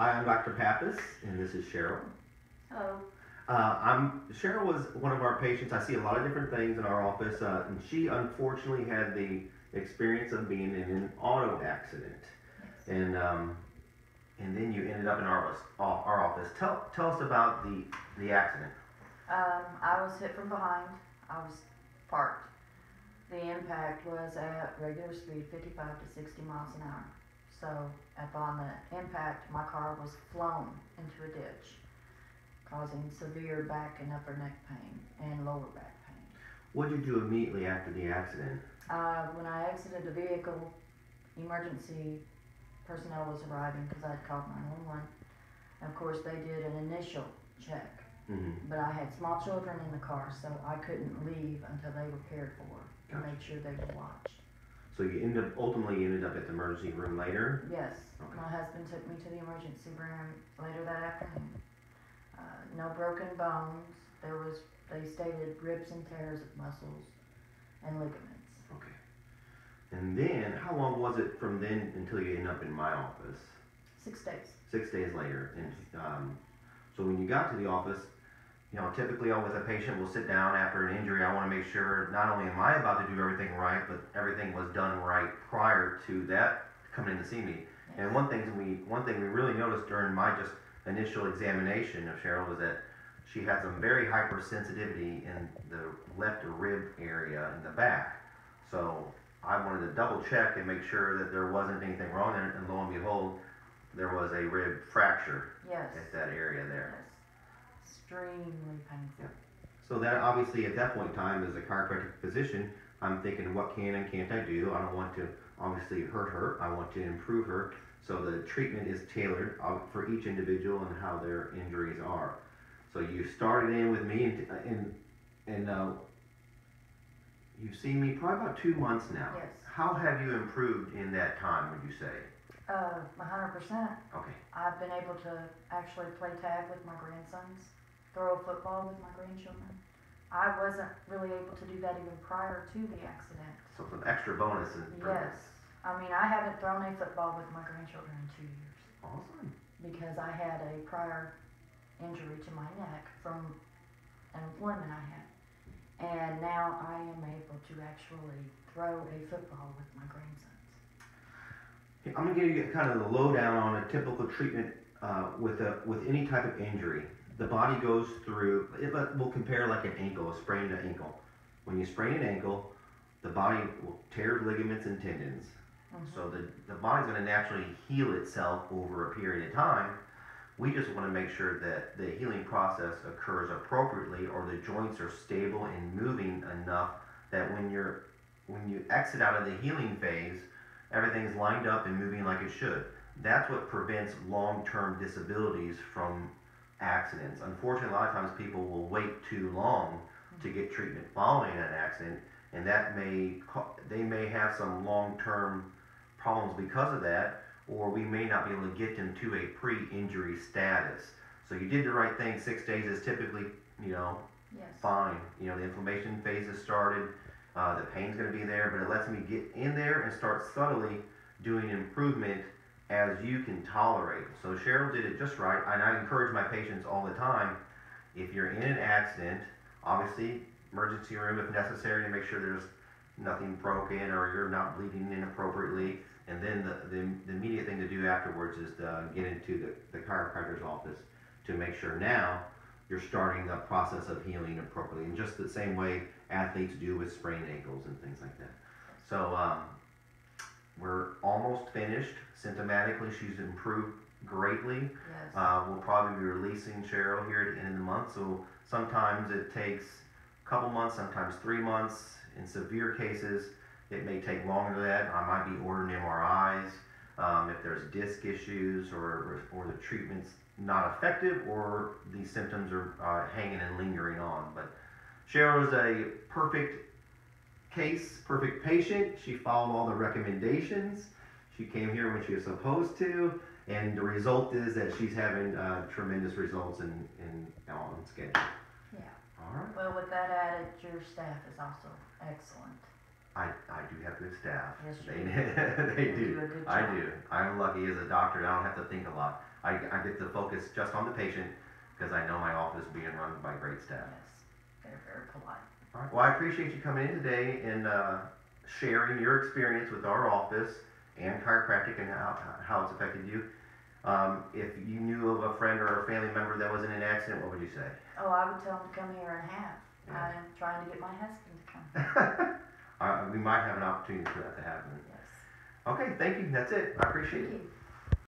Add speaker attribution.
Speaker 1: Hi, I'm Dr. Pappas, and this is Cheryl.
Speaker 2: Hello.
Speaker 1: Cheryl was one of our patients. I see a lot of different things in our office, and she unfortunately had the experience of being in an auto accident,
Speaker 2: Yes.
Speaker 1: And then you ended up in our office. Tell us about the accident.
Speaker 2: I was hit from behind. I was parked. The impact was at regular speed, 55 to 60 miles an hour. So upon the impact, my car was flown into a ditch, causing severe back and upper neck pain and lower back pain.
Speaker 1: What did you do immediately after the accident?
Speaker 2: When I exited the vehicle, emergency personnel was arriving because I had called 911. Of course, they did an initial check, but I had small children in the car, so I couldn't leave until they were cared for and make sure they were watched.
Speaker 1: So you ultimately ended up at the emergency room later?
Speaker 2: Yes.
Speaker 1: Okay.
Speaker 2: My husband took me to the emergency room later that afternoon. No broken bones. They stated ribs and tears of muscles and ligaments.
Speaker 1: Okay. And then, how long was it from then until you ended up in my office?
Speaker 2: 6 days.
Speaker 1: 6 days later. And so when you got to the office, typically with a patient will sit down after an injury. I want to make sure not only am I about to do everything right, but everything was done right prior to that coming in to see me.
Speaker 2: Yes.
Speaker 1: And one thing we really noticed during my just initial examination of Cheryl was that she had some very hypersensitivity in the left rib area in the back. So I wanted to double check and make sure that there wasn't anything wrong there, and lo and behold, there was a rib fracture
Speaker 2: Yes.
Speaker 1: at that area there.
Speaker 2: Yes. Extremely painful.
Speaker 1: Yeah. So that obviously at that point in time, as a chiropractic physician, I'm thinking, what can and can't I do? I don't want to obviously hurt her. I want to improve her. So the treatment is tailored for each individual and how their injuries are. So you started in with me, and you've seen me probably about 2 months now.
Speaker 2: Yes.
Speaker 1: How have you improved in that time, would you say?
Speaker 2: 100%.
Speaker 1: Okay.
Speaker 2: I've been able to actually play tag with my grandsons, throw a football with my grandchildren. I wasn't really able to do that even prior to the accident.
Speaker 1: So some extra bonuses.
Speaker 2: Yes. I mean, I haven't thrown a football with my grandchildren in 2 years.
Speaker 1: Awesome.
Speaker 2: Because I had a prior injury to my neck from an employment I had. And now I am able to actually throw a football with my grandsons.
Speaker 1: I'm going to give you kind of the lowdown on a typical treatment with any type of injury. The body goes through, we'll compare like an ankle, a sprained ankle. When you sprain an ankle, the body will tear ligaments and tendons. So the body's going to naturally heal itself over a period of time. We just want to make sure that the healing process occurs appropriately, or the joints are stable and moving enough that when you exit out of the healing phase, everything's lined up and moving like it should. That's what prevents long-term disabilities from accidents. Unfortunately, a lot of times people will wait too long to get treatment following an accident, and they may have some long-term problems because of that, or we may not be able to get them to a pre-injury status. So you did the right thing. 6 days is typically,
Speaker 2: Yes.
Speaker 1: fine. The inflammation phase has started. The pain's going to be there, but it lets me get in there and start subtly doing improvement as you can tolerate. So Cheryl did it just right, and I encourage my patients all the time, if you're in an accident, obviously emergency room if necessary to make sure there's nothing broken or you're not bleeding inappropriately. And then the immediate thing to do afterwards is to get into the chiropractor's office to make sure now you're starting the process of healing appropriately, in just the same way athletes do with sprained ankles and things like that. So we're almost finished. Symptomatically, she's improved greatly.
Speaker 2: Yes.
Speaker 1: We'll probably be releasing Cheryl here at the end of the month. So sometimes it takes a couple months, sometimes 3 months. In severe cases, it may take longer than that. I might be ordering MRIs if there's disc issues or the treatment's not effective or the symptoms are hanging and lingering on. But Cheryl is a perfect case, perfect patient. She followed all the recommendations. She came here when she was supposed to, and the result is that she's having tremendous results on schedule.
Speaker 2: Yeah.
Speaker 1: All right.
Speaker 2: Well, with that added, your staff is also excellent.
Speaker 1: I do have good staff.
Speaker 2: Yes, you
Speaker 1: They,
Speaker 2: do.
Speaker 1: they
Speaker 2: You
Speaker 1: do.
Speaker 2: do a good
Speaker 1: I
Speaker 2: job.
Speaker 1: do. I'm lucky as a doctor. I don't have to think a lot. I get to focus just on the patient because I know my office is being run by great staff.
Speaker 2: Yes, they're very polite.
Speaker 1: All right. Well, I appreciate you coming in today and sharing your experience with our office and chiropractic and how it's affected you. If you knew of a friend or a family member that was in an accident, what would you say?
Speaker 2: Oh, I would tell them to come here and have.
Speaker 1: Yeah.
Speaker 2: I am trying to get my husband to come.
Speaker 1: We might have an opportunity for that to happen.
Speaker 2: Yes.
Speaker 1: Okay, thank you. That's it. I appreciate
Speaker 2: Thank
Speaker 1: it.
Speaker 2: you.